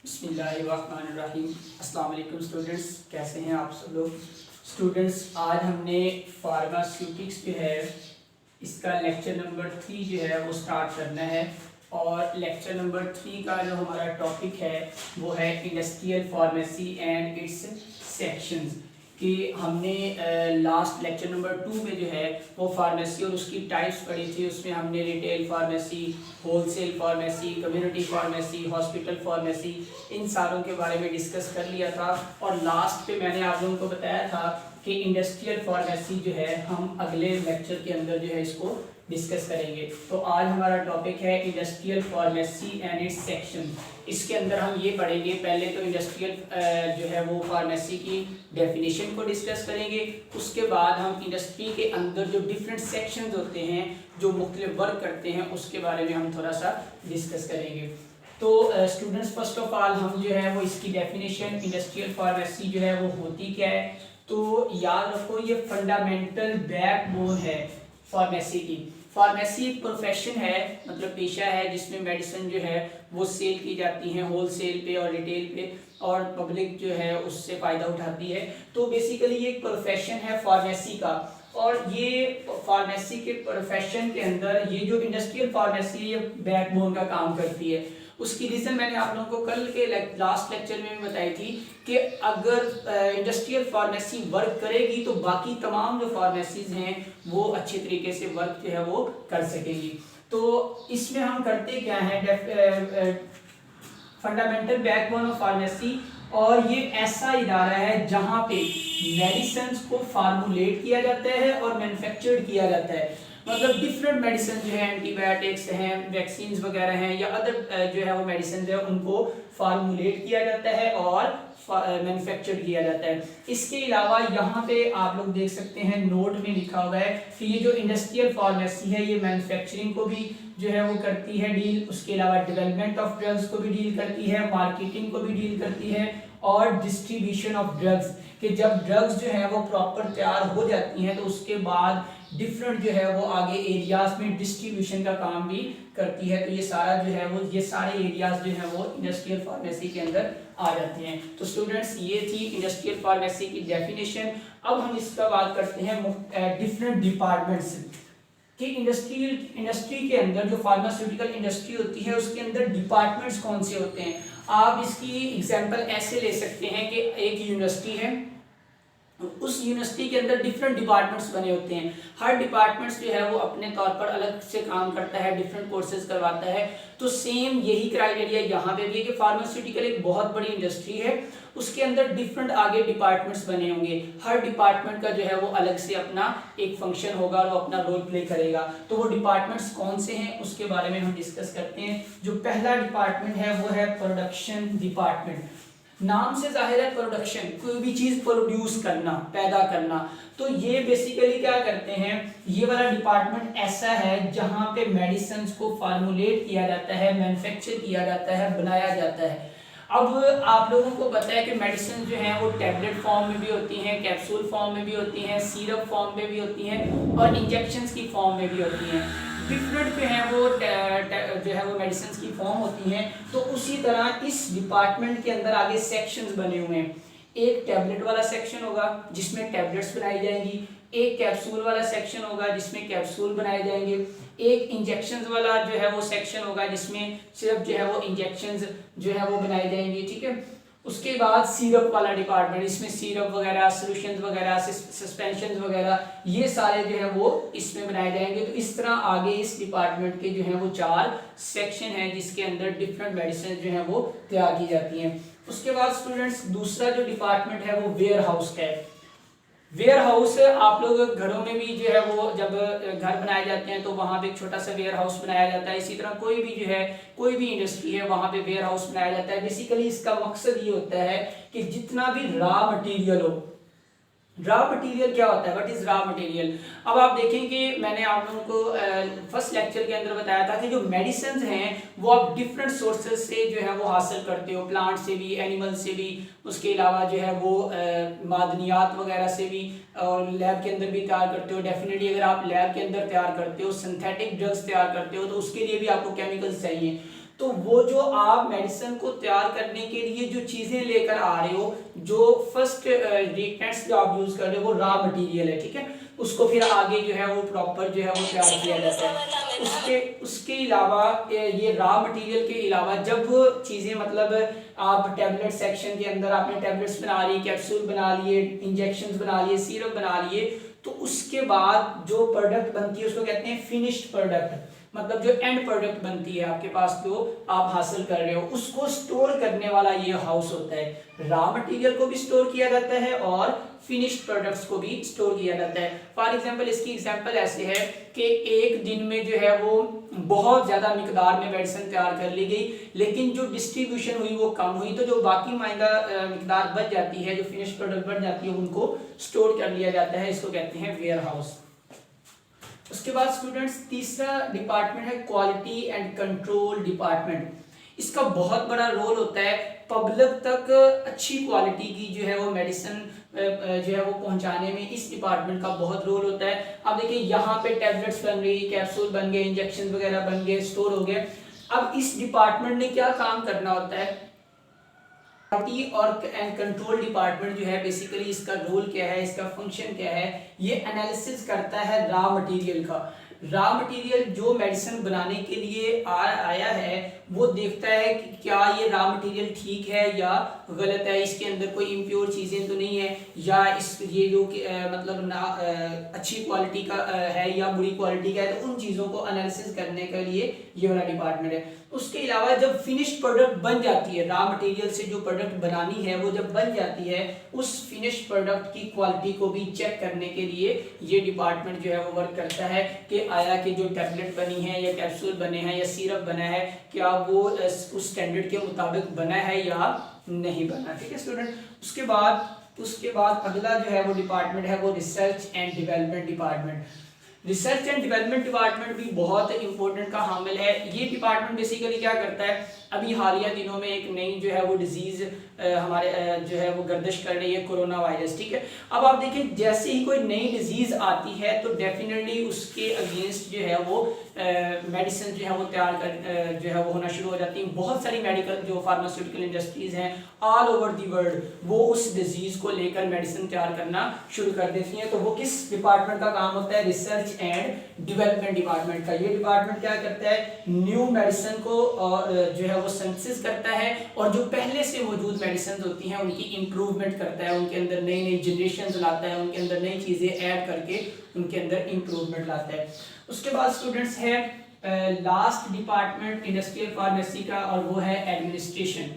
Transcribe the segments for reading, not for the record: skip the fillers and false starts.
बिस्मिल्लाहिर्रहमानिर्रहीम। अस्सलाम वालेकुम स्टूडेंट्स, कैसे हैं आप सब लोग। स्टूडेंट्स, आज हमने फार्मास्यूटिक्स जो है इसका लेक्चर नंबर 3 जो है वो स्टार्ट करना है। और लेक्चर नंबर 3 का जो हमारा टॉपिक है वो है industrial pharmacy and it's sections. कि हमने लास्ट लेक्चर नंबर 2 में जो है वो फार्मेसी और उसकी टाइप्स पढ़ी थी। उसमें हमने retail pharmacy, wholesale pharmacy, community pharmacy, hospital pharmacy, इन सारों के बारे में डिस्कस कर लिया था। और लास्ट पे मैंने आप लोगों को बताया था कि इंडस्ट्रियल फार्मेसी जो है हम अगले लेक्चर के अंदर जो है इसको डिस्कस करेंगे। तो आज हमारा टॉपिक है industrial pharmacy and it's section. इसके अंदर हम ये पढ़ेंगे, पहले तो इंडस्ट्रियल जो है वो फार्मेसी की डेफिनेशन को डिस्कस करेंगे। उसके बाद हम इंडस्ट्री के अंदर जो डिफरेंट सेक्शंस होते हैं जो मुख्तलिफ वर्क करते हैं उसके बारे में हम थोड़ा सा डिस्कस करेंगे। तो स्टूडेंट्स, फर्स्ट ऑफ ऑल हम जो है वो इसकी डेफिनेशन इंडस्ट्रियल फार्मेसी जो है वो होती क्या है, तो याद रखो ये फंडामेंटल बैकबोन है फार्मेसी की। फार्मेसी एक प्रोफेशन है, मतलब पेशा है जिसमें मेडिसिन जो है वो सेल की जाती हैं होलसेल पे और रिटेल पे, और पब्लिक जो है उससे फ़ायदा उठाती है। तो बेसिकली ये एक प्रोफेशन है फार्मेसी का। और ये फार्मेसी के प्रोफेशन के अंदर ये जो इंडस्ट्रियल फार्मेसी ये बैकबोन का काम करती है। उसकी रीज़न मैंने आप लोगों को कल के लास्ट लेक्चर में भी बताई थी कि अगर इंडस्ट्रियल फार्मेसी वर्क करेगी तो बाकी तमाम जो फार्मेसीज हैं वो अच्छे तरीके से वर्क जो है वो कर सकेंगी। तो इसमें हम करते क्या हैं, फंडामेंटल बैकबोन ऑफ फार्मेसी, और ये ऐसा इदारा है जहाँ पे मेडिसिन को फार्मुलेट किया जाता है और मैन्युफैक्चर्ड किया जाता है। मतलब डिफरेंट मेडिसिन जो है, एंटीबायोटिक्स हैं, वैक्सीन्स वगैरह हैं या अदर जो है वो मेडिसिन है उनको फार्मुलेट किया जाता है और मैन्युफैक्चर्ड किया जाता है। इसके अलावा यहाँ पे आप लोग देख सकते हैं नोट में लिखा हुआ है कि ये जो इंडस्ट्रियल फार्मेसी है ये मैन्युफैक्चरिंग को भी जो है वो करती है डील, उसके अलावा डेवलपमेंट ऑफ ड्रग्स को भी डील करती है, मार्केटिंग को भी डील करती है, और डिस्ट्रीब्यूशन ऑफ ड्रग्स, कि जब ड्रग्स जो है वो प्रॉपर तैयार हो जाती हैं तो उसके बाद डिफरेंट जो है वो आगे एरियाज में डिस्ट्रीब्यूशन का काम भी करती है। तो ये सारा जो है वो ये सारे एरियाज जो है वो इंडस्ट्रियल फार्मेसी के अंदर आ जाते हैं। तो स्टूडेंट्स, ये थी इंडस्ट्रियल फार्मेसी की डेफिनेशन। अब हम इसका बात करते हैं डिफरेंट डिपार्टमेंट्स कि इंडस्ट्री के अंदर जो फार्मास्यूटिकल इंडस्ट्री होती है उसके अंदर डिपार्टमेंट्स कौन से होते हैं। आप इसकी एग्जांपल ऐसे ले सकते हैं कि एक यूनिवर्सिटी है, उस यूनिवर्सिटी के अंदर डिफरेंट डिपार्टमेंट्स बने होते हैं। हर डिपार्टमेंट्स जो है वो अपने तौर पर अलग से काम करता है, डिफरेंट कोर्सेज करवाता है। तो सेम यही क्राइटेरिया यहाँ पे भी है कि फार्मास्यूटिकल एक बहुत बड़ी इंडस्ट्री है, उसके अंदर डिफरेंट आगे डिपार्टमेंट्स बने होंगे। हर डिपार्टमेंट का जो है वो अलग से अपना एक फंक्शन होगा और वो अपना रोल प्ले करेगा। तो वो डिपार्टमेंट्स कौन से हैं उसके बारे में हम डिस्कस करते हैं। जो पहला डिपार्टमेंट है वो है प्रोडक्शन डिपार्टमेंट। नाम से जाहिर है प्रोडक्शन, कोई भी चीज प्रोड्यूस करना, पैदा करना। तो ये बेसिकली क्या करते हैं, ये वाला डिपार्टमेंट ऐसा है जहां पे मेडिसिन को फार्मुलेट किया जाता है, मैन्युफैक्चर किया जाता है, बनाया जाता है। अब आप लोगों को पता है कि मेडिसिन जो है वो टैबलेट फॉर्म में भी होती हैं, कैप्सूल फॉर्म में भी होती हैं, सिरप फॉर्म में भी होती हैं और इंजेक्शंस की फॉर्म में भी होती हैं। डिफरेंट जो है वो जो है वो मेडिसिन की फॉर्म होती हैं। तो उसी तरह इस डिपार्टमेंट के अंदर आगे सेक्शंस बने हुए हैं। एक टैबलेट वाला सेक्शन होगा जिसमें टैबलेट्स बनाई जाएंगी, एक कैप्सूल वाला सेक्शन होगा जिसमें कैप्सूल बनाए जाएंगे, एक इंजेक्शंस वाला जो है वो सेक्शन होगा जिसमें सिर्फ जो है वो इंजेक्शंस जो है वो बनाए जाएंगे, ठीक है। उसके बाद सिरप वाला डिपार्टमेंट, इसमें सिरप वगैरह, सॉल्यूशंस वगैरह, सस्पेंशन वगैरह ये सारे जो है वो इसमें बनाए जाएंगे। तो इस तरह आगे इस डिपार्टमेंट के जो है वो 4 सेक्शन हैं जिसके अंदर डिफरेंट मेडिसिन जो है वो तैयार की जाती हैं। उसके बाद स्टूडेंट्स, दूसरा जो डिपार्टमेंट है वो वेयर हाउस का है। वेयर हाउस आप लोग घरों में भी जो है वो जब घर बनाए जाते हैं तो वहाँ पे एक छोटा सा वेयर हाउस बनाया जाता है। इसी तरह कोई भी जो है कोई भी इंडस्ट्री है वहाँ पे वेयर हाउस बनाया जाता है। बेसिकली इसका मकसद ये होता है कि जितना भी रॉ मटेरियल हो, रॉ मटेरियल क्या होता है, व्हाट इज रॉ मटेरियल। अब आप देखें कि मैंने आप लोगों को फर्स्ट लेक्चर के अंदर बताया था कि जो मेडिसिन हैं वो आप डिफरेंट सोर्सेज से जो है वो हासिल करते हो, प्लांट से भी, एनिमल से भी, उसके अलावा जो है वो मादनियात वगैरह से भी, और लैब के अंदर भी तैयार करते हो। डेफिनेटली अगर आप लैब के अंदर तैयार करते हो, सिंथेटिक ड्रग्स तैयार करते हो तो उसके लिए भी आपको केमिकल्स चाहिए। तो वो जो आप मेडिसिन को तैयार करने के लिए जो चीजें लेकर आ रहे हो, जो फर्स्ट रिएक्टेंट्स जो आप यूज कर रहे हो वो रॉ मटेरियल है, ठीक है, उसको फिर आगे जो है वो प्रॉपर जो है वो तैयार किया जाता है। उसके अलावा ये रॉ मटेरियल के अलावा जब चीजें मतलब आप टैबलेट सेक्शन के अंदर आपने टैबलेट्स बना ली, कैप्सूल बना लिए, इंजेक्शंस बना लिए, सिरप बना लिए, तो उसके बाद जो प्रोडक्ट बनती है उसको कहते हैं फिनिश्ड प्रोडक्ट, मतलब जो एंड प्रोडक्ट बनती है आपके पास जो आप हासिल कर रहे हो, उसको स्टोर करने वाला ये हाउस होता है। रॉ मटेरियल को भी स्टोर किया जाता है और फिनिश्ड प्रोडक्ट्स को भी स्टोर किया जाता है। फॉर एग्जांपल इसकी एग्जांपल ऐसे है कि एक दिन में जो है वो बहुत ज़्यादा मिकदार में मेडिसिन तैयार कर ली गई, लेकिन जो डिस्ट्रीब्यूशन हुई वो कम हुई, तो जो बाकी मायदा मिकदार बच जाती है, जो फिनिश्ड प्रोडक्ट बच जाती है, उनको स्टोर कर लिया जाता है। इसको कहते हैं वेयर हाउस। उसके बाद स्टूडेंट्स तीसरा डिपार्टमेंट है क्वालिटी एंड कंट्रोल डिपार्टमेंट। इसका बहुत बड़ा रोल होता है पब्लिक तक अच्छी क्वालिटी की जो है वो मेडिसिन जो है वो पहुंचाने में। इस डिपार्टमेंट का बहुत रोल होता है। अब देखिए यहाँ पे टैबलेट्स बन रही, कैप्सूल बन गए, इंजेक्शन वगैरह बन गए, स्टोर हो गए। अब इस डिपार्टमेंट ने क्या काम करना होता है, क्वालिटी और एंड कंट्रोल डिपार्टमेंट जो है बेसिकली इसका रोल क्या है, इसका फंक्शन क्या है, ये एनालिसिस करता है रॉ मटेरियल का। रॉ मटेरियल जो मेडिसिन बनाने के लिए आया है वो देखता है कि क्या ये रॉ मटेरियल ठीक है या गलत है, इसके अंदर कोई इम्प्योर चीज़ें तो नहीं है, या इस ये जो मतलब ना अच्छी क्वालिटी का है या बुरी क्वालिटी का है, तो उन चीज़ों को एनालिसिस करने के लिए ये वाला डिपार्टमेंट है। उसके अलावा जब फिनिश्ड प्रोडक्ट बन जाती है, रॉ मटेरियल से जो प्रोडक्ट बनानी है वो जब बन जाती है, उस फिनिश्ड प्रोडक्ट की क्वालिटी को भी चेक करने के लिए ये डिपार्टमेंट जो है वो वर्क करता है कि आया कि जो टैबलेट बनी है या कैप्सूल बने हैं या सिरप बना है, क्या वो उस स्टैंडर्ड के मुताबिक बना है या नहीं बना। ठीक है स्टूडेंट। उसके बाद अगला जो है वो डिपार्टमेंट है वो research and development department. Research and development department भी बहुत इंपॉर्टेंट का हामिल है। ये डिपार्टमेंट बेसिकली क्या करता है, अभी हालिया दिनों में एक नई जो है वो डिजीज हमारे जो है वो गर्दिश कर रही है, कोरोना वायरस। ठीक है, अब आप देखिए जैसे ही कोई नई डिजीज आती है तो डेफिनेटली उसके अगेंस्ट जो है वो मेडिसिन जो है वो तैयार कर जो है वो होना शुरू हो जाती है। बहुत सारी मेडिकल जो फार्मास्यूटिकल इंडस्ट्रीज हैं ऑल ओवर दी वर्ल्ड वो उस डिजीज को लेकर मेडिसिन तैयार करना शुरू कर देती हैं। तो वो किस डिपार्टमेंट का काम होता है, रिसर्च एंड डेवलपमेंट डिपार्टमेंट का। ये डिपार्टमेंट क्या करता है, न्यू मेडिसिन को जो है वो सिंथेसिस करता है और जो पहले से मौजूद मेडिसिन होती हैं उनकी इंप्रूवमेंट करता है, उनके अंदर नई नई जनरेशन लाता है, उनके अंदर नई चीजें ऐड करके उनके अंदर इंप्रूवमेंट लाता है। उसके बाद स्टूडेंट्स है लास्ट डिपार्टमेंट इंडस्ट्रियल फार्मेसी का और वो है एडमिनिस्ट्रेशन।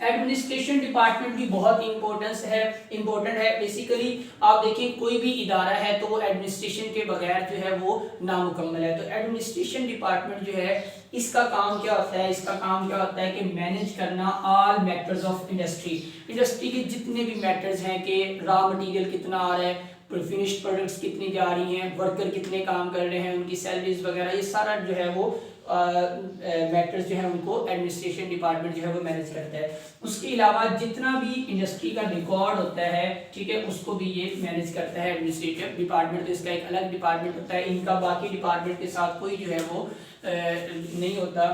एडमिनिस्ट्रेशन डिपार्टमेंट की बहुत इंपॉर्टेंट है। बेसिकली आप देखिए कोई भी इदारा है तो वो एडमिनिस्ट्रेशन के बगैर जो है वो नामुकम्मल है। तो एडमिनिस्ट्रेशन डिपार्टमेंट जो है इसका काम क्या होता है, इसका काम क्या होता है कि मैनेज करना ऑल मैटर्स ऑफ इंडस्ट्री के जितने भी मैटर्स हैं कि रॉ मटेरियल कितना आ रहा है, फिनिश्ड प्रोडक्ट्स कितनी जा रही हैं, वर्कर कितने काम कर रहे हैं, उनकी सैलरीज वगैरह, ये सारा जो है वो मैटर्स जो है उनको एडमिनिस्ट्रेशन डिपार्टमेंट जो है वो मैनेज करता है। उसके अलावा जितना भी इंडस्ट्री का रिकॉर्ड होता है, ठीक है, उसको भी ये मैनेज करता है एडमिनिस्ट्रेटिव डिपार्टमेंट। तो इसका एक अलग डिपार्टमेंट होता है, इनका बाकी डिपार्टमेंट के साथ कोई जो है वो नहीं होता,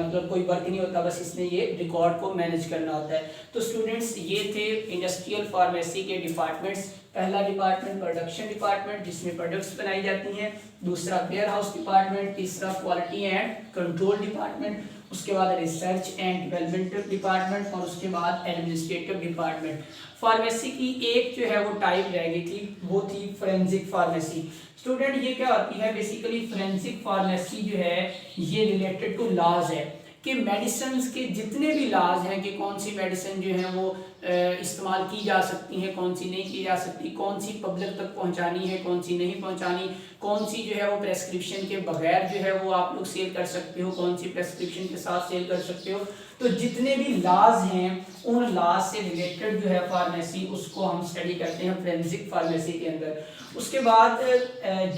मतलब कोई वर्क नहीं होता, बस इसने ये रिकॉर्ड को मैनेज करना होता है। तो स्टूडेंट्स ये थे इंडस्ट्रियल फार्मेसी के डिपार्टमेंट्स। पहला डिपार्टमेंट प्रोडक्शन डिपार्टमेंट जिसमें प्रोडक्ट्स बनाई जाती हैं, दूसरा वेयर हाउस डिपार्टमेंट, तीसरा क्वालिटी एंड कंट्रोल डिपार्टमेंट, उसके बाद रिसर्च एंड डेवलपमेंट डिपार्टमेंट और उसके बाद एडमिनिस्ट्रेटिव डिपार्टमेंट। फार्मेसी की एक जो है वो टाइप रह गई थी, वो थी फोरेंसिक फार्मेसी। स्टूडेंट ये क्या होती है, बेसिकली फोरेंसिक फार्मेसी जो है ये रिलेटेड टू लॉज है कि मेडिसिन के जितने भी लॉज हैं कि कौन सी मेडिसिन जो है वो इस्तेमाल की जा सकती है, कौन सी नहीं की जा सकती, कौन सी पब्लिक तक पहुंचानी है, कौन सी नहीं पहुंचानी, कौन सी जो है वो प्रेस्क्रिप्शन के बगैर जो है वो आप लोग सेल कर सकते हो, कौन सी प्रेस्क्रिप्शन के साथ सेल कर सकते हो। तो जितने भी लॉज हैं उन लॉज से रिलेटेड जो है फार्मेसी उसको हम स्टडी करते हैं फोरेंसिक फार्मेसी के अंदर। उसके बाद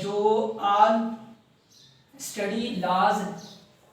जो all study laws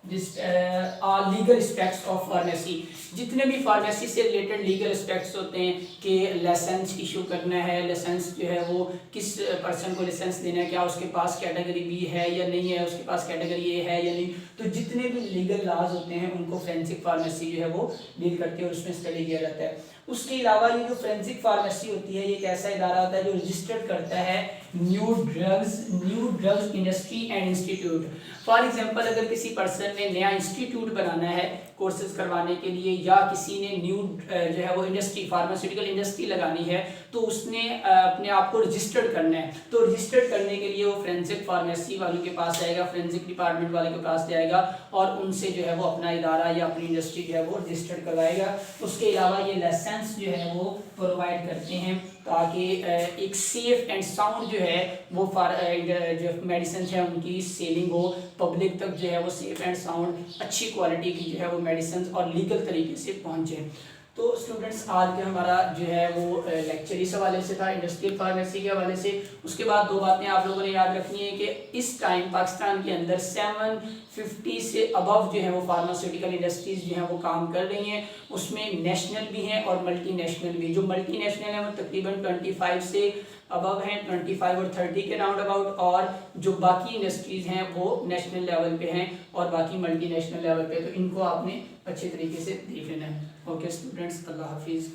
legal aspects of pharmacy, जितने भी फार्मेसी से रिलेटेड लीगल एस्पेक्ट्स होते हैं कि लाइसेंस इशू करना है, लाइसेंस जो है वो किस पर्सन को लाइसेंस देना है, क्या उसके पास कैटेगरी बी है या नहीं है, उसके पास कैटेगरी ए है या नहीं, तो जितने भी लीगल लॉज होते हैं उनको फोरेंसिक फार्मेसी जो है वो डील करती है और उसमें स्टडी किया जाता है। उसके अलावा ये जो फोरेंसिक फार्मेसी होती है ये एक ऐसा इदारा होता है जो रजिस्टर्ड करता है new drugs industry and institute. For example अगर किसी पर्सन ने नया इंस्टीट्यूट बनाना है कोर्सेज करवाने के लिए, या किसी ने न्यू जो है वो इंडस्ट्री फार्मास्यूटिकल इंडस्ट्री लगानी है, तो उसने अपने आप को रजिस्टर्ड करना है। तो रजिस्टर्ड करने के लिए वो फोरेंसिक फार्मेसी वालों के पास जाएगा, फोरेंसिक डिपार्टमेंट वाले के पास जाएगा और उनसे जो है वो अपना इदारा या अपनी इंडस्ट्री जो है वो रजिस्टर्ड करवाएगा। उसके अलावा ये लाइसेंस जो है वो प्रोवाइड करते हैं ताकि एक सेफ एंड साउंड जो है वो जो मेडिसिन है उनकी सेलिंग हो, पब्लिक तक जो है वो सेफ एंड साउंड अच्छी क्वालिटी की जो है वो मेडिसिन और लीगल तरीके से पहुंचे। तो स्टूडेंट्स आज का हमारा जो है वो लेक्चर इस हवाले से था, इंडस्ट्रियल फार्मेसी के हवाले से। उसके बाद दो बातें आप लोगों ने याद रखनी है कि इस टाइम पाकिस्तान के अंदर 750 से अबव जो है वो फार्मास्यूटिकल इंडस्ट्रीज जो है वो काम कर रही हैं। उसमें नेशनल भी हैं और मल्टीनेशनल भी। जो मल्टीनेशनल है वो तकरीबन 25 से अबव हैं, 25 और 30 के राउंड अबाउट, और जो बाकी इंडस्ट्रीज हैं वो नेशनल लेवल पे हैं और बाकी मल्टीनेशनल लेवल पे। तो इनको आपने अच्छे तरीके से देख लेना है। ओके स्टूडेंट्स, अल्लाह हाफिज़।